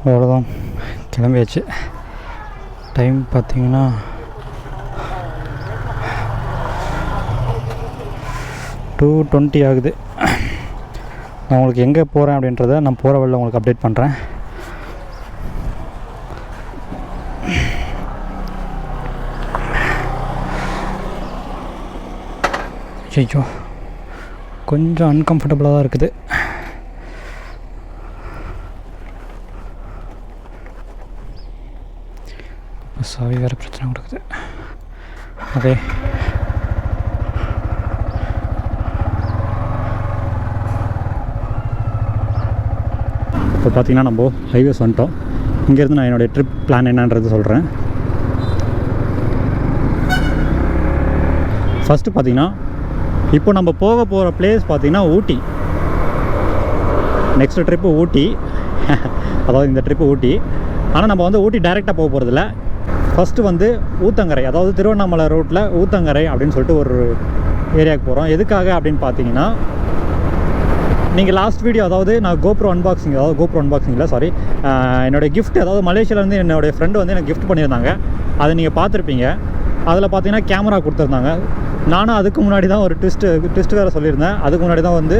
அவ்வளோதான், கிளம்பியாச்சு. டைம் பார்த்திங்கன்னா 2:20 ஆகுது. நான் உங்களுக்கு எங்கே போகிறேன் அப்படின்றத நான் போகிற வழியில் உங்களுக்கு அப்டேட் பண்ணுறேன். ஐயோ, கொஞ்சம் அன்கம்ஃபர்டபுளாக தான் இருக்குது. சாவி வேறு பிரச்சனை கொடுக்குது. ஓகே, இப்போ பார்த்திங்கன்னா நம்ம ஹைவேஸ் வந்துட்டோம். இங்கேருந்து நான் என்னுடைய ட்ரிப் பிளான் என்னன்றது சொல்கிறேன். ஃபஸ்ட்டு பார்த்திங்கன்னா இப்போ நம்ம போக போகிற பிளேஸ் பார்த்திங்கன்னா ஊட்டி. நெக்ஸ்ட்டு ட்ரிப்பு ஊட்டி. அதாவது இந்த ட்ரிப்பு ஊட்டி. ஆனால் நம்ம வந்து ஊட்டி டைரெக்டாக போக போகிறதில்ல. ஃபஸ்ட்டு வந்து ஊத்தங்கரை, அதாவது திருவண்ணாமலை ரோட்டில் ஊத்தங்கரை அப்படின்னு சொல்லிட்டு ஒரு ஏரியாவுக்கு போகிறோம். எதுக்காக அப்படின்னு பார்த்தீங்கன்னா, நீங்கள் லாஸ்ட் வீடியோ, அதாவது நான் GoPro அன்பாக்சிங், அதாவது GoPro அன்பாக்சிங் இல்லை சாரி, என்னோடய கிஃப்ட், அதாவது மலேசியாவிலேருந்து என்னோடய ஃப்ரெண்டு வந்து எனக்கு கிஃப்ட் பண்ணியிருந்தாங்க. அதை நீங்கள் பார்த்துருப்பீங்க. அதில் பார்த்தீங்கன்னா கேமரா கொடுத்துருந்தாங்க. நானும் அதுக்கு முன்னாடி தான் ஒரு ட்விஸ்ட் வேறு சொல்லியிருந்தேன். அதுக்கு முன்னாடி தான் வந்து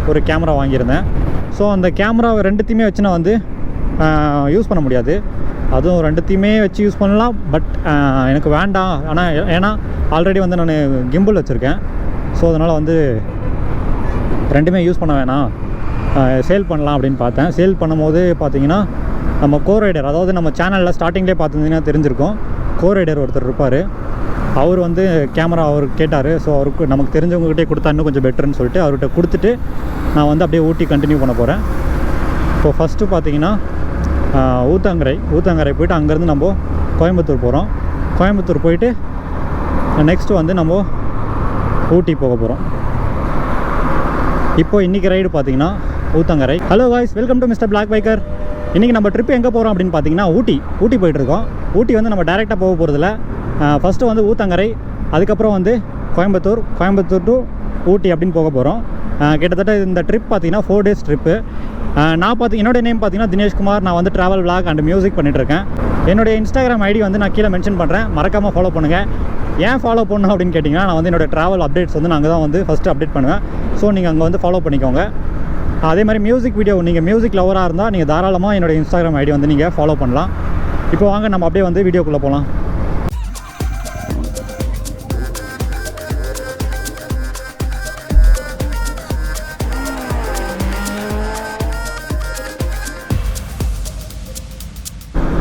ஒரு கேமரா வாங்கியிருந்தேன். ஸோ அந்த கேமராவை ரெண்டுத்தையுமே வச்சு நான் வந்து யூஸ் பண்ண முடியாது. அதுவும் ரெண்டுத்தையுமே வச்சு யூஸ் பண்ணலாம், பட் எனக்கு வேண்டாம். ஆனால் ஏன்னா ஆல்ரெடி வந்து நான் கிம்பிள் வச்சுருக்கேன். ஸோ அதனால் வந்து ரெண்டுமே யூஸ் பண்ண வேணாம், சேல் பண்ணலாம் அப்படின்னு பார்த்தேன். சேல் பண்ணும்போது பார்த்தீங்கன்னா நம்ம கோரைடர், அதாவது நம்ம சேனலில் ஸ்டார்டிங்லேயே பார்த்துருந்தீங்கன்னா தெரிஞ்சிருக்கும், கோரைடர் ஒருத்தர் இருப்பார். அவர் வந்து கேமரா அவர் கேட்டார். ஸோ அவருக்கு நமக்கு தெரிஞ்சவங்ககிட்டே கொடுத்தா இன்னும் கொஞ்சம் பெட்டர்னு சொல்லிட்டு அவர்கிட்ட கொடுத்துட்டு நான் வந்து அப்படியே ஊட்டி கண்டினியூ பண்ண போகிறேன். இப்போ ஃபஸ்ட்டு பார்த்தீங்கன்னா ஊத்தங்கரை போய்ட்டு அங்கேருந்து நம்ம கோயம்புத்தூர் போகிறோம். கோயம்புத்தூர் போயிட்டு நெக்ஸ்ட்டு வந்து நம்ம ஊட்டி போக போகிறோம். இப்போ இன்றைக்கி ரைடு பார்த்தீங்கன்னா Uthangarai. Hello guys, welcome to mister black biker. இன்றைக்கி நம்ம ட்ரிப் எங்கே போகிறோம் அப்படின்னு பார்த்தீங்கன்னா ஊட்டி போயிட்டுருக்கோம். ஊட்டி வந்து நம்ம டைரெக்டாக போக போகிறதில்ல. ஃபஸ்ட்டு வந்து ஊத்தங்கரை, அதுக்கப்புறம் வந்து கோயம்புத்தூர் டு ஊட்டி அப்படின்னு போக போகிறோம். கிட்டத்தட்ட இந்த ட்ரிப் பார்த்தீங்கன்னா 4 days ட்ரிப்பு. நான் என்னோடய நேம் பார்த்தீங்கன்னா தினேஷ்குமார். நான் வந்து ட்ராவல் விளாக் அண்ட் மியூசிக் பண்ணிகிட்ருக்கேன். என்னுடைய இன்ஸ்டாகிராம் ஐடி வந்து நான் கீழே மென்ஷன் பண்ணுறேன், மறக்காமல் ஃபாலோ பண்ணுங்கள். ஏன் ஃபாலோ பண்ணணும் அப்படின்னு கேட்டிங்கன்னா, நான் வந்து என்னோடய ட்ராவல் அப்டேட்ஸ் வந்து நான் அங்கே தான் வந்து ஃபஸ்ட்டு அப்டேட் பண்ணுவேன். ஸோ நீங்கள் அங்கே வந்து ஃபாலோ பண்ணிக்கோங்க. அதே மாதிரி மியூசிக் வீடியோ, நீங்கள் மியூசிக் லவராக இருந்தால் நீங்கள் தாராளமாக என்னோடய இன்ஸ்டாகிராம் ஐடி வந்து நீங்கள் ஃபாலோ பண்ணலாம். இப்போ வாங்க நம்ம அப்படியே வந்து வீடியோக்குள்ளே போகலாம்.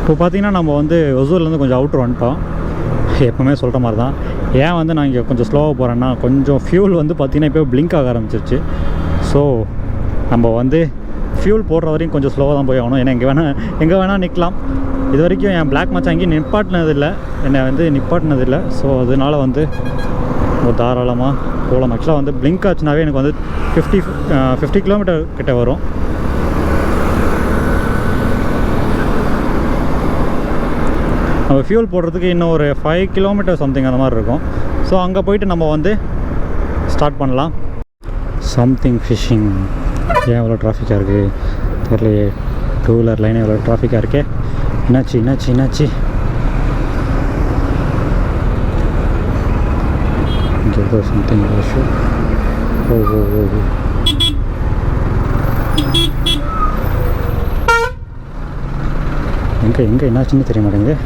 இப்போ பார்த்தீங்கன்னா நம்ம வந்து ஒசூர்லேருந்து கொஞ்சம் அவுட்ரு வந்துட்டோம். எப்போவுமே சொல்கிற மாதிரி தான். ஏன் வந்து நான் இங்கே கொஞ்சம் ஸ்லோவாக போகிறேன்னா, கொஞ்சம் ஃபியூல் வந்து பார்த்திங்கன்னா இப்போ பிளிங்க் ஆக ஆரம்பிச்சிருச்சு. ஸோ நம்ம வந்து ஃபியூல் போடுற வரையும் கொஞ்சம் ஸ்லோவாக தான் போய் ஆகணும். ஏன்னா எங்கே வேணால் நிற்கலாம். இது வரைக்கும் என் பிளாக் மச்சான் எங்கேயும் என்னை வந்து நிப்பாட்டினதில்லை. ஸோ அதனால் வந்து தாராளமாக போகலாம். ஆக்சுவலாக வந்து பிளிங்க் ஆச்சுனாவே எனக்கு வந்து 50 கிலோமீட்டர் கிட்டே வரும். நம்ம ஃபியூல் போடுறதுக்கு இன்னும் ஒரு 5 கிலோமீட்டர் சம்திங் அந்த மாதிரி இருக்கும். ஸோ அங்கே போயிட்டு நம்ம வந்து ஸ்டார்ட் பண்ணலாம். Something fishing. ஏன் எவ்வளோ டிராஃபிக்காக இருக்குது தெரியலையே. 2 வீலர் லைன் எவ்வளோ டிராஃபிக்காக இருக்கே. என்னாச்சு இங்கே ஏதோ சம்திங் இஷ்யூ. ஓ எங்கே என்னாச்சுன்னு தெரிய மாட்டேங்குது.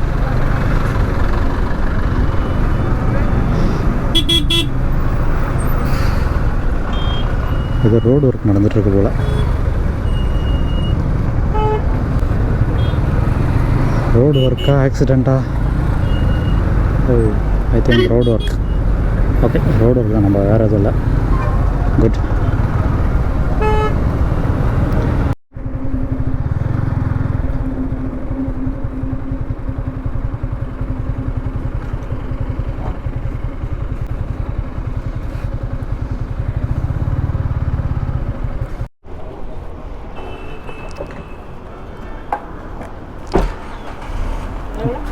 இது ரோடு ஒர்க் நடந்துகிட்ருக்கு போல். ரோடு ஒர்க்கா ஆக்சிடெண்ட்டா? Oh, I think road work. Okay, road work தான், நம்ம வேறு எதுவும் இல்லை. குட்.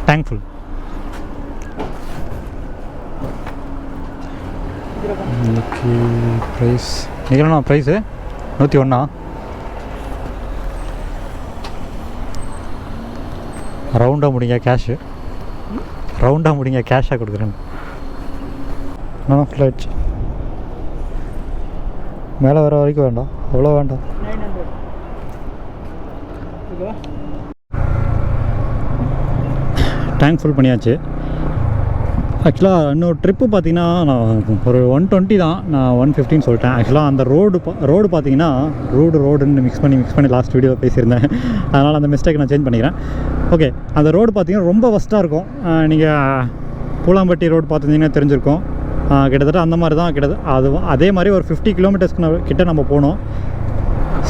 தேங்க்ஃபுல். இன்னைக்கு ப்ரைஸ் எவ்வளோண்ணா? ப்ரைஸு 101. ரவுண்டாக முடிங்க கேஷு, ரவுண்டாக முடிங்க கேஷாக கொடுக்குறேன். நான் ஃப்ளைட் மேலே வர வரைக்கும் வேண்டாம், அவ்வளோ வேண்டாம். டேங்க் ஃபுல் பண்ணியாச்சு. ஆக்சுவலாக இன்னொரு ட்ரிப்பு பார்த்தீங்கன்னா நான் ஒரு 120 தான், நான் 115 சொல்லிட்டேன். ஆக்சுவலாக அந்த ரோடு பார்த்தீங்கன்னா ரோடுன்னு மிக்ஸ் பண்ணி லாஸ்ட் வீடியோவில் பேசியிருந்தேன். அதனால் அந்த மிஸ்டேக் நான் சேஞ்ச் பண்ணிக்கிறேன். ஓகே, அந்த ரோடு பார்த்தீங்கன்னா ரொம்ப ஒஸ்ட்டாக இருக்கும். நீங்கள் பூலாம்பட்டி ரோடு பார்த்துருந்தீங்கன்னா தெரிஞ்சிருக்கும். கிட்டத்தட்ட அந்த மாதிரி தான் அதுவும் அதே மாதிரி ஒரு 50 கிலோமீட்டர்ஸ்க்கு கிட்ட நம்ம போகணும்.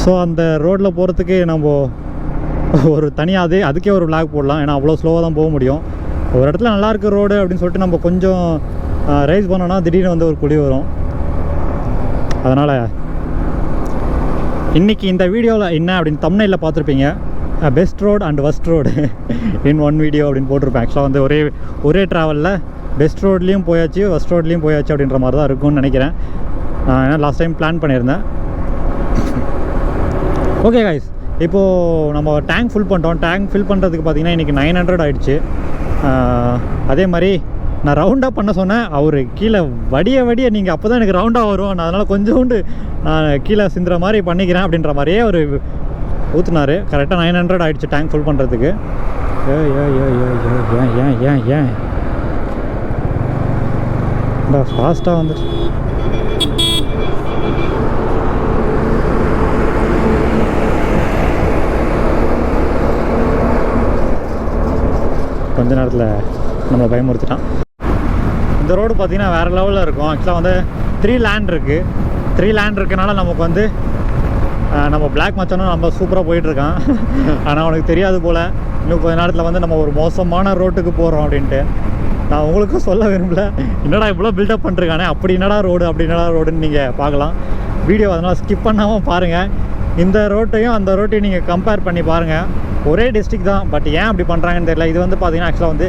ஸோ அந்த ரோட்டில் போகிறதுக்கு நம்ம ஒரு தனியாக அதுக்கே ஒரு vlog போடலாம். ஏன்னா அவ்வளோ ஸ்லோவாக தான் போக முடியும். ஒரு இடத்துல நல்லாயிருக்கு ரோடு அப்படின்னு சொல்லிட்டு நம்ம கொஞ்சம் ரைஸ் பண்ணோன்னா திடீர்னு வந்து ஒரு குழி வரும். அதனால் இன்றைக்கி இந்த வீடியோவில் என்ன அப்படின்னு தம்ப்நெயில்ல பார்த்துருப்பீங்க, best road and worst road in one video அப்படின்னு போட்டிருப்பேன். ஆக்சுவலாக வந்து ஒரே ட்ராவலில் பெஸ்ட் ரோட்லேயும் போயாச்சு, வெஸ்ட் ரோட்லேயும் போயாச்சு அப்படின்ற மாதிரி தான் இருக்கும்னு நினைக்கிறேன். ஏன்னா லாஸ்ட் டைம் பிளான் பண்ணியிருந்தேன். ஓகே கைஸ், இப்போது நம்ம டேங்க் ஃபில் பண்ணிட்டோம். டேங்க் ஃபில் பண்ணுறதுக்கு பார்த்தீங்கன்னா இன்றைக்கி 900 ஆகிடுச்சு. அதே மாதிரி நான் ரவுண்டாக பண்ண சொன்னேன், அவர் கீழே வடிய நீங்கள் அப்போ தான் எனக்கு ரவுண்டாக வரும், நான் அதனால் கொஞ்சோண்டு நான் கீழே சிந்துற மாதிரி பண்ணிக்கிறேன் அப்படின்ற மாதிரியே அவர் ஊற்றுனார். கரெக்டாக 900 ஆகிடுச்சு டேங்க் ஃபுல் பண்ணுறதுக்கு. ஏன் ஃபாஸ்ட்டாக வந்துச்சு. கொஞ்ச நேரத்தில் நம்ம பயமுறுத்திட்டான். இந்த ரோடு பார்த்திங்கன்னா வேறு லெவலில் இருக்கும். ஆக்சுவலாக வந்து 3 லேண்ட் இருக்குது. 3 லேண்ட் இருக்கனால நமக்கு வந்து நம்ம பிளாக் மச்சானும் நம்ம சூப்பராக போயிட்டுருக்கான். ஆனால் அவனுக்கு தெரியாது போல் இன்னும் கொஞ்ச நேரத்தில் வந்து நம்ம ஒரு மோசமான ரோட்டுக்கு போகிறோம் அப்படின்ட்டு. நான் உங்களுக்கும் சொல்ல விரும்பல, என்னடா இவ்வளோ பில்டப் பண்ணிருக்கானே, அப்படி என்னடா ரோடுன்னு நீங்கள் பார்க்கலாம். வீடியோ அதனால் ஸ்கிப் பண்ணாமல் பாருங்கள். இந்த ரோட்டையும் அந்த ரோட்டையும் நீங்கள் கம்பேர் பண்ணி பாருங்கள். ஒரே டிஸ்ட்ரிக் தான், பட் ஏன் அப்படி பண்ணுறாங்கன்னு தெரியல. இது வந்து பார்த்திங்கன்னா ஆக்சுவலாக வந்து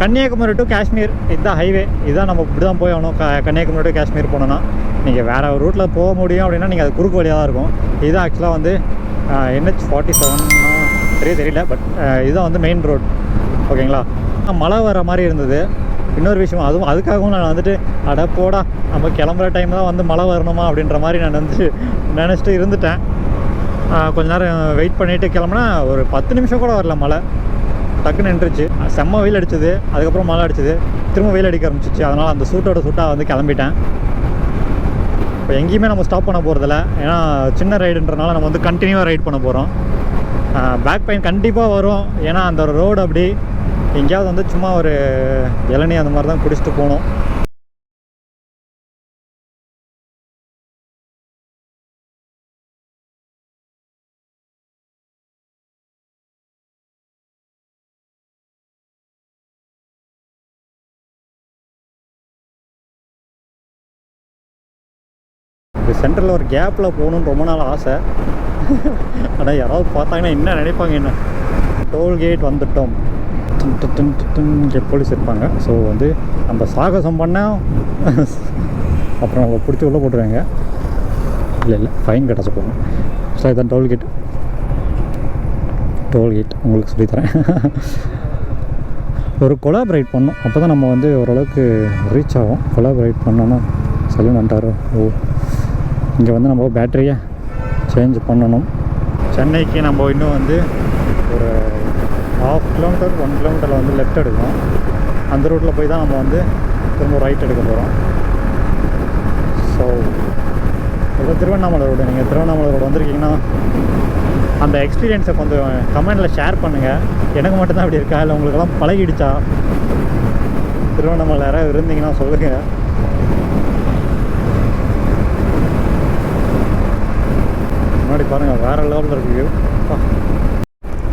கன்னியாகுமரி டு காஷ்மீர், இதுதான் ஹைவே. இதுதான் நம்ம இப்படி தான் போய் ஆகணும். கன்னியாகுமரி டு காஷ்மீர் போனோன்னா நீங்கள் வேறு ஒரு ரூட்டில் போக முடியும் அப்படின்னா நீங்கள் அது குறுக்கு வழியாக தான் இருக்கும். இதுதான் ஆக்சுவலாக வந்து NH47 தெரியல, பட் இதுதான் வந்து மெயின் ரோட். ஓகேங்களா? மழை வர மாதிரி இருந்தது. இன்னொரு விஷயம், அதுக்காகவும் நான் வந்துட்டு போடா நம்ம கிளம்புற டைம் தான் வந்து மழை வரணுமா அப்படின்ற மாதிரி நான் வந்து நினச்சிட்டு இருந்துட்டேன். கொஞ்ச நேரம் வெயிட் பண்ணிவிட்டு கிளம்புனா ஒரு 10 நிமிஷம் கூட வரல மழை, டக்குன்னு நின்றுச்சு. செம்ம வெயில் அடிச்சது, அதுக்கப்புறம் மழை அடிச்சது, திரும்ப வெயில் அடிக்க ஆரம்பிச்சிச்சு. அதனால் அந்த சூட்டாக வந்து கிளம்பிட்டேன். இப்போ எங்கேயுமே நம்ம ஸ்டாப் பண்ண போகிறதில்ல, ஏன்னா சின்ன ரைடுன்றனால நம்ம வந்து கண்டினியூவாக ரைட் பண்ண போகிறோம். பேக் பெயின் கண்டிப்பாக வரும், ஏன்னா அந்த ரோடு அப்படி எங்கேயாவது வந்து சும்மா ஒரு இளநீ அந்த மாதிரி தான் குடிச்சிட்டு போகணும். இது சென்டரில் ஒரு கேப்பில் போகணுன்னு ரொம்ப நாள் ஆசை. ஆனால் யாராவது பார்த்தாங்கன்னா என்ன நினைப்பாங்க, என்ன டோல்கேட் வந்துட்டோம், இங்கே போலீஸ் இருப்பாங்க. ஸோ வந்து நம்ம சாகசம் பண்ணால் அப்புறம் நம்ம பிடிச்சி உள்ளே போட்டுருவாங்க. இல்லை ஃபைன் கட்ட சொல்லுவாங்க. ஸோ இதான் டோல்கேட் உங்களுக்கு சொல்லித்தரேன். ஒரு கொலாபரேட் பண்ணோம், அப்போ தான் நம்ம வந்து ஓரளவுக்கு ரீச் ஆகும். கொலாபரேட் பண்ணோன்னா சலூன் வந்துட்டாரோ. இங்கே வந்து நம்ம பேட்டரியை சேஞ்ச் பண்ணணும். சென்னைக்கு நம்ம இன்னும் வந்து ஒரு 1/2 கிலோமீட்டர் 1 கிலோமீட்டரில் வந்து லெஃப்ட் எடுக்கணும். அந்த ரூட்டில் போய் தான் நம்ம வந்து திரும்ப ரைட் எடுக்க போகிறோம். ஸோ இப்போ திருவண்ணாமலை ரோடு, நீங்கள் திருவண்ணாமலை ரோடு வந்திருக்கீங்கன்னா அந்த எக்ஸ்பீரியன்ஸை கொஞ்சம் கமெண்டில் ஷேர் பண்ணுங்கள். எனக்கு மட்டும்தான் அப்படி இருக்கா, இல்லை உங்களுக்கெல்லாம் பழகிடுச்சா? திருவண்ணாமலை யாராவது இருந்தீங்கன்னா சொல்லுங்கள். முன்னாடி பாருங்கள் வேறு லெவலில் இருக்குது.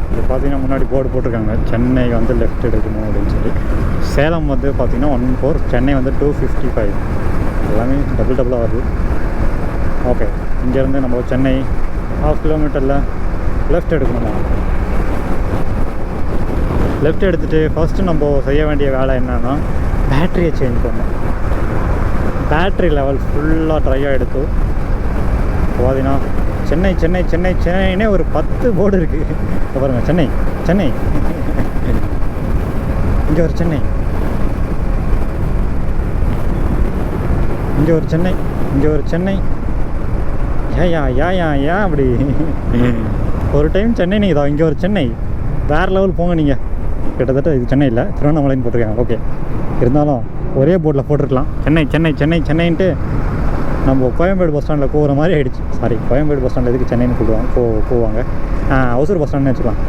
இது பார்த்தீங்கன்னா முன்னாடி போர்டு போட்டிருக்காங்க, சென்னை வந்து லெஃப்ட் எடுக்கணும் அப்படின்னு சொல்லி. சேலம் வந்து பார்த்திங்கன்னா 14, சென்னை வந்து 255. எல்லாமே டபுளாக வருது. ஓகே, இங்கேருந்து நம்ம சென்னை 1/2 கிலோமீட்டரில் லெஃப்ட் எடுக்கணுமா? லெஃப்ட் எடுத்துகிட்டு ஃபஸ்ட்டு நம்ம செய்ய வேண்டிய வேலை என்னென்னா பேட்டரியை சேஞ்ச் பண்ணணும். பேட்ரி லெவல் ஃபுல்லாக ட்ரையாக எடுத்து பார்த்தீங்கன்னா சென்னைன்னே ஒரு 10 போர்டு இருக்குது. பாருங்கள், சென்னை இங்கே ஒரு சென்னை, இங்கே ஒரு சென்னை, இங்கே ஒரு சென்னை. ஏன் அப்படி ஒரு டைம் சென்னை நீங்கள் தான், இங்கே ஒரு சென்னை. வேறு லெவல் போங்க நீங்கள். கிட்டத்தட்ட இது சென்னை இல்லை, திருவண்ணாமலைன்னு போட்டிருக்காங்க. ஓகே, இருந்தாலும் ஒரே போர்டில் போட்டிருக்கலாம் சென்னை சென்னை சென்னை சென்னைன்ட்டு. நம்ம கோயம்பேடு பஸ் ஸ்டாண்டில் போகிற மாதிரி ஆகிடுச்சு. சாரி, கோயம்பேடு பஸ் ஸ்டாண்டில் எதுக்கு சென்னைன்னு கூப்பிடுவாங்க போவாங்க. ஒசூர் பஸ் ஸ்டாண்டுன்னு வச்சுக்கலாம்.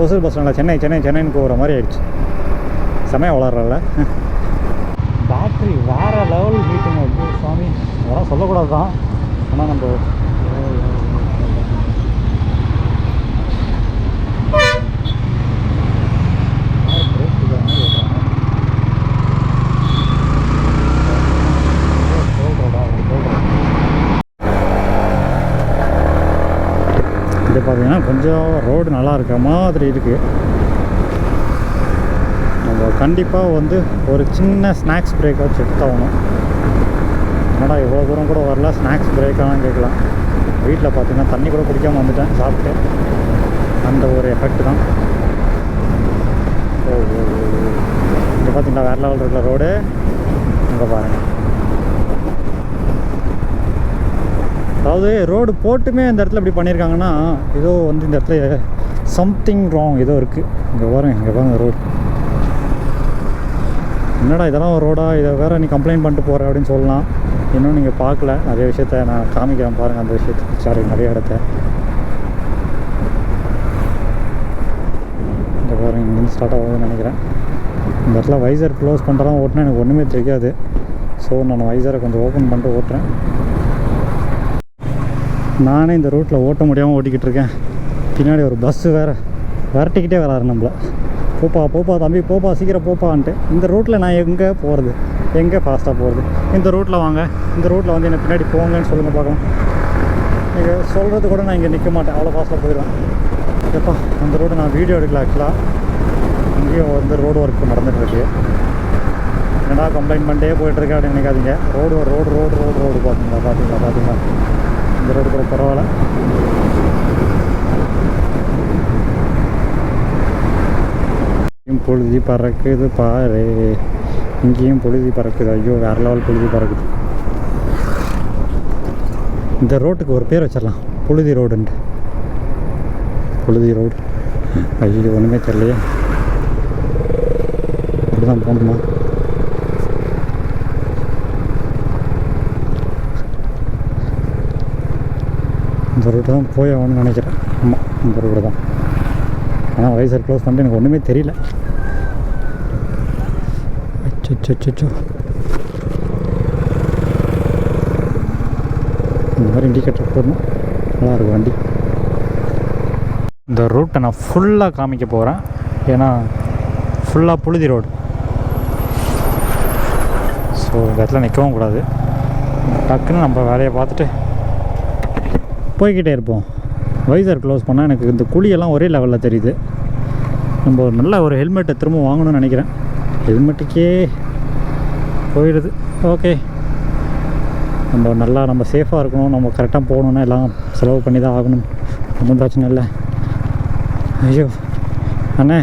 ஒசூர் பஸ் ஸ்டாண்டில் சென்னை சென்னை சென்னைன்னு போகிற மாதிரி ஆகிடுச்சு. செமையாக வளரல. பேட்ரி வேறு லெவல் ஹீட்டுங்க. ஐயோ சாமி, அதெல்லாம் சொல்லக்கூடாது தான். ஆனால் நம்ம இது பார்த்தீங்கன்னா கொஞ்சம் ரோடு நல்லா இருக்க மாதிரி இருக்குது. நம்ம கண்டிப்பாக வந்து ஒரு சின்ன ஸ்நாக்ஸ் பிரேக்காக எடுத்தாகணும். என்னடா இவ்வளோ தூரம் கூட வரல, ஸ்நாக்ஸ் பிரேக்காலாம் கேட்கலாம். வீட்டில் பார்த்தீங்கன்னா தண்ணி கூட குடிக்காமல் வந்துட்டேன் சாப்பிட்டு. அந்த ஒரு எஃபெக்ட் தான். இங்கே பார்த்தீங்கன்னா வேறு லெவல் இருக்கிற ரோடு. இங்கே பாருங்கள், அதாவது ரோடு போட்டுமே இந்த இடத்துல இப்படி பண்ணியிருக்காங்கன்னா ஏதோ வந்து இந்த இடத்துல சம்திங் ராங் ஏதோ இருக்குது. இங்கே பாருங்க ரோடு. என்னடா இதெல்லாம் ஒரு ரோடா, இதை வேறு நீ கம்ப்ளைண்ட் பண்ணிட்டு போகிற அப்படின்னு சொல்லலாம். இன்னும் நீங்கள் பார்க்கல நிறைய விஷயத்த நான் காமிக்கிறேன் பாருங்கள். அந்த விஷயத்துக்கு சாரி, நிறைய இடத்த இந்த பாருங்க இங்கே ஸ்டார்ட் ஆகுதுன்னு நினைக்கிறேன். இந்த இடத்துல வைசர் க்ளோஸ் பண்ணுறலாம் ஓட்டினா எனக்கு ஒன்றுமே தெரியாது. ஸோ நான் வைசரை கொஞ்சம் ஓப்பன் பண்ணிட்டு ஓட்டுறேன். நானே இந்த ரூட்டில் ஓட்ட முடியாமல் ஓட்டிக்கிட்டு இருக்கேன். பின்னாடி ஒரு பஸ்ஸு வேறு விரட்டிக்கிட்டே வராரு நம்மளை. போப்பா தம்பி போப்பா, சீக்கிரம் போப்பான்ட்டு. இந்த ரூட்டில் நான் எங்கே போகிறது, எங்கே ஃபாஸ்ட்டாக போகிறது? இந்த ரூட்டில் வாங்க, இந்த ரூட்டில் வந்து என்னை பின்னாடி போங்கன்னு சொல்லுங்கள் பார்க்கலாம். நீங்கள் சொல்கிறது கூட நான் இங்கே நிற்க மாட்டேன், அவ்வளோ ஃபாஸ்ட்டாக போயிடுவேன். எப்பா அந்த ரோடு நான் வீடியோ எடுக்கல. ஆக்சுவலாக இங்கேயும் வந்து ரோடு ஒர்க் நடந்துகிட்ருக்கு. என்னடா கம்ப்ளைண்ட் பண்ணிட்டே போயிட்டுருக்கேன் அப்படின்னு நினைக்காதீங்க. ரோடு பார்த்தீங்களா. இந்த ரோடு கூட பரவாயில்ல. புழுதி பறக்குது பாரு, இங்கேயும் புழுதி பறக்குது. ஐயோ வேறு லெவல் புழுதி பறக்குது. இந்த ரோட்டுக்கு ஒரு பேர் வச்சிடலாம், புழுதி ரோடுன்ட்டு. புழுதி ரோடு. ஐயோ ஒன்றுமே தெரியலையே. இப்படி தான் போகணுமா? இந்த ரோட்டு தான் போய் ஆகணும்னு நினைக்கிறேன். ஆமாம், இந்த ரோடு தான். ஆனால் வைசர் க்ளோஸ் பண்ணிட்டு எனக்கு ஒன்றுமே தெரியல. அச்சோ, இந்த மாதிரி இண்டிகேட்டர் போடணும், நல்லா இருக்கும் வண்டி. இந்த ரூட்டை நான் ஃபுல்லாக காமிக்க போகிறேன். ஏன்னா ஃபுல்லாக புழுதி ரோடு. ஸோ இந்த இடத்துல நிற்கவும் கூடாது. டக்குன்னு நம்ம வேலையை பார்த்துட்டு போய்கிட்டே இருப்போம். வைசர் க்ளோஸ் பண்ணால் எனக்கு இந்த குழியெல்லாம் ஒரே லெவலில் தெரியுது. நம்ம நல்ல ஒரு ஹெல்மெட்டை திரும்ப வாங்கணும்னு நினைக்கிறேன். ஹெல்மெட்டுக்கே போயிடுது. ஓகே, நம்ம சேஃபாக இருக்கணும். நம்ம கரெக்டாக போகணுன்னா எல்லாம் செலவு பண்ணி தான் ஆகணும். ஒன்றும் பிரச்சனை இல்லை. ஐயோ அண்ணே,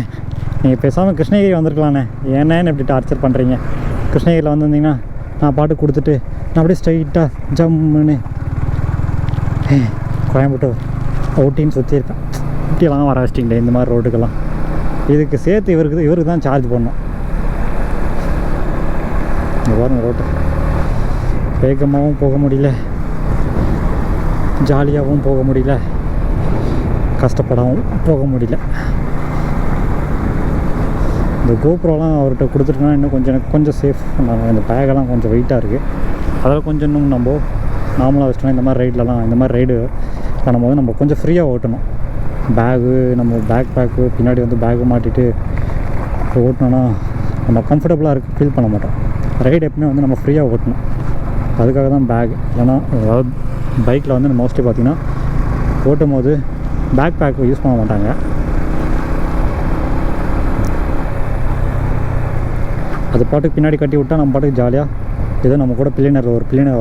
நீங்கள் பேசாமல் கிருஷ்ணகிரி வந்திருக்கலாண்ணே. ஏன்னேன்னு இப்படி டார்ச்சர் பண்ணுறீங்க? கிருஷ்ணகிரியில் வந்திருந்தீங்கன்னா நான் பாட்டு கொடுத்துட்டு நான் அப்படியே ஸ்ட்ரைட்டாக ஜம்முன்னு கோயம்புத்தூர் ஊட்டின்னு சுற்றியிருக்கேன். ஊட்டியெல்லாம் வர வச்சிட்டிங்களே இந்த மாதிரி ரோடுக்கெல்லாம். இதுக்கு சேர்த்து இவருக்கு தான் சார்ஜ் பண்ணணும். இங்கே பாருங்கள் ரோட்டு. வேகமாகவும் போக முடியல, ஜாலியாகவும் போக முடியல, கஷ்டப்படாமல் போக முடியல. இந்த கோப்ரோலாம் அவர்கிட்ட கொடுத்துட்டோன்னா இன்னும் எனக்கு கொஞ்சம் சேஃப். நம்ம இந்த பேக்கெல்லாம் கொஞ்சம் வெயிட்டாக இருக்குது. அதில் கொஞ்சம் இன்னும் நம்ம நார்மலாக வச்சிட்டோம்னா இந்த மாதிரி ரைட்லலாம் இந்த மாதிரி ரைடு பண்ணும்போது நம்ம கொஞ்சம் ஃப்ரீயாக ஓட்டணும். நம்ம பேக்கு பின்னாடி வந்து பேக்கு மாட்டிட்டு ஓட்டினோன்னா நம்ம கம்ஃபர்டபுளாக ஃபீல் பண்ண மாட்டோம். ரைடு எப்பவுமே வந்து நம்ம ஃப்ரீயாக ஓட்டணும். அதுக்காக தான் பேக். ஏன்னா அதாவது பைக்கில் வந்து மோஸ்ட்லி பார்த்திங்கன்னா ஓட்டும் போது பேக் யூஸ் பண்ண மாட்டாங்க. அது பாட்டுக்கு பின்னாடி கட்டி விட்டால் நம்ம பாட்டுக்கு ஜாலியாக ஏதோ நம்ம கூட பிள்ளைனர்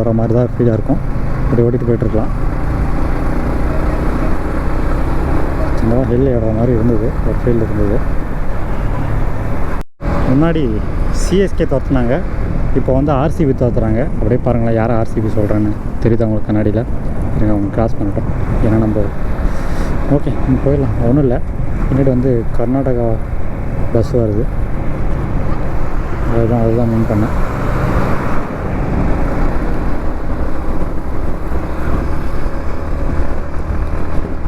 வர மாதிரி தான் ஃபீலாக இருக்கும். அப்படி ஓட்டிகிட்டு போய்ட்டுருக்கலாம். சின்னதாக ஹில் ஏற மாதிரி இருந்தது, ஒரு ஃபீல்டு இருந்தது. முன்னாடி சிஎஸ்கே துரத்துனாங்க, இப்போ வந்து ஆர்சிபி துரத்துறாங்க. அப்படியே பாருங்களேன், யார் ஆர்சிபி சொல்கிறேன்னு தெரியுது அவங்களுக்கு கண்ணாடியில். எனக்கு அவங்க கிராஸ் பண்ணிட்டோம். ஏன்னா நம்ம ஓகே நம்ம போயிடலாம், ஒன்றும் இல்லை. பின்னாடி வந்து கர்நாடகா பஸ் வருது, அதுதான் மீன் பண்ணேன்.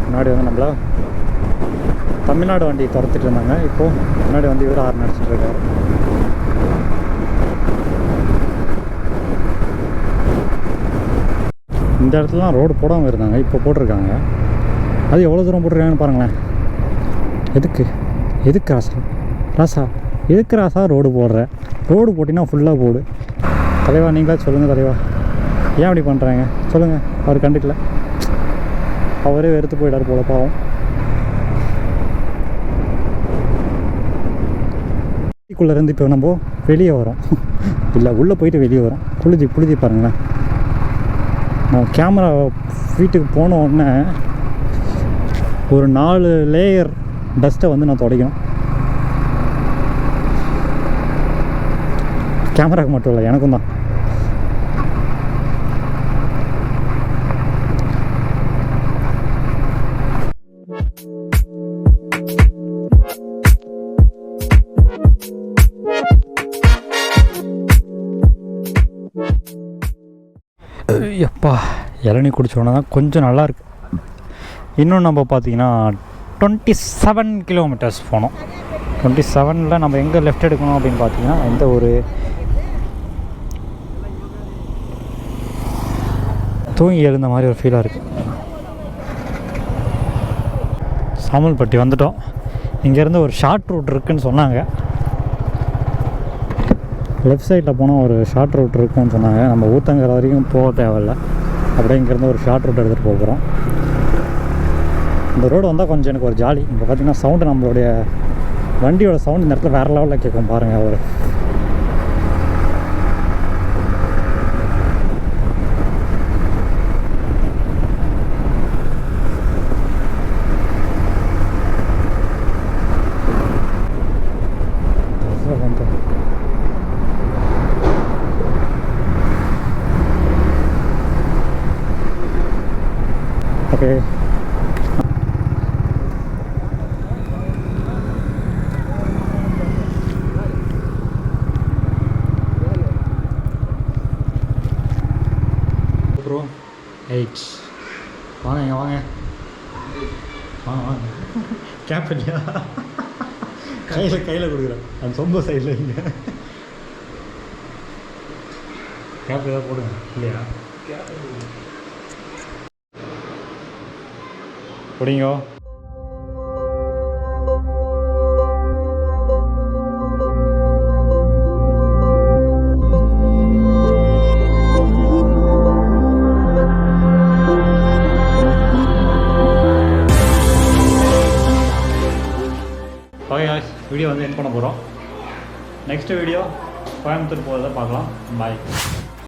முன்னாடி வந்து நம்மள தமிழ்நாடு வண்டி துரத்துட்டு இருந்தாங்க. இப்போது முன்னாடி வந்து இவர் ஹார்ன் அடிச்சிட்டு இருக்காரு. இந்த இடத்துலலாம் ரோடு போடாமல் இருந்தாங்க, இப்போ போட்டிருக்காங்க. அது எவ்வளோ தூரம் போட்டிருக்காங்கன்னு பாருங்களேன். எதுக்கு ராசா எதுக்கு ராசா ரோடு போடுற? ரோடு போட்டிங்கன்னா ஃபுல்லாக போடு. தலைவா நீங்களா சொல்லுங்கள் தலைவா, ஏன் அப்படி பண்ணுறாங்க சொல்லுங்கள். அவர் கண்டுக்கல, அவரே வெறுத்து போயிட்டார் போல பாவம். இருந்து இப்போ நம்ம வெளியே வரோம், இல்லை உள்ளே போயிட்டு வெளியே வரோம். புழுதி பாருங்களேன். நான் கேமரா வீட்டுக்கு போன உடனே ஒரு 4 லேயர் டஸ்ட்டை வந்து நான் துடைக்கணும். கேமராவுக்கு மட்டும் இல்லை, எனக்கும் தான். எப்பா இளநீ குடிச்சோன்னா தான் கொஞ்சம் நல்லாயிருக்கு. இன்னும் நம்ம பார்த்திங்கன்னா 27 கிலோமீட்டர்ஸ் போனோம். 27ல் நம்ம எங்கே லெஃப்ட் எடுக்கணும் அப்படின்னு பார்த்தீங்கன்னா, இந்த ஒரு தூங்கி எழுந்த மாதிரி ஒரு ஃபீலாக இருக்குது. சாமல்பட்டி வந்துட்டோம். இங்கேருந்து ஒரு ஷார்ட் ரூட் இருக்குதுன்னு சொன்னாங்க. லெஃப்ட் சைடில் போனால் ஒரு ஷார்ட் ரூட் இருக்குன்னு சொன்னாங்க. நம்ம ஊத்தங்கரை வரைக்கும் போக தேவையில்லை, அப்படியே இங்கேருந்து ஒரு ஷார்ட் ரூட் எடுத்துகிட்டு போகிறோம். இந்த ரோடு வந்தால் கொஞ்சம் எனக்கு ஒரு ஜாலி. இப்போ பார்த்திங்கன்னா சவுண்டு, நம்மளுடைய வண்டியோட சவுண்ட் இந்த இடத்துல வேறு லெவலில் கேட்கும் பாருங்கள். ஒரு ஓகே. GOPRO 8 வாங்க வாங்க கேப் இல்லையா? கையில் கொடுக்குறேன். அந்த சொந்த சைடில் இங்கே கேப் ஏதாவது போடுங்க இல்லையா? போடுங்கோ. வீடியோ வந்து எண்ட் பண்ண போகிறோம். நெக்ஸ்ட் வீடியோ கோயம்புத்தூர் போகிறத பார்க்கலாம். பாய்.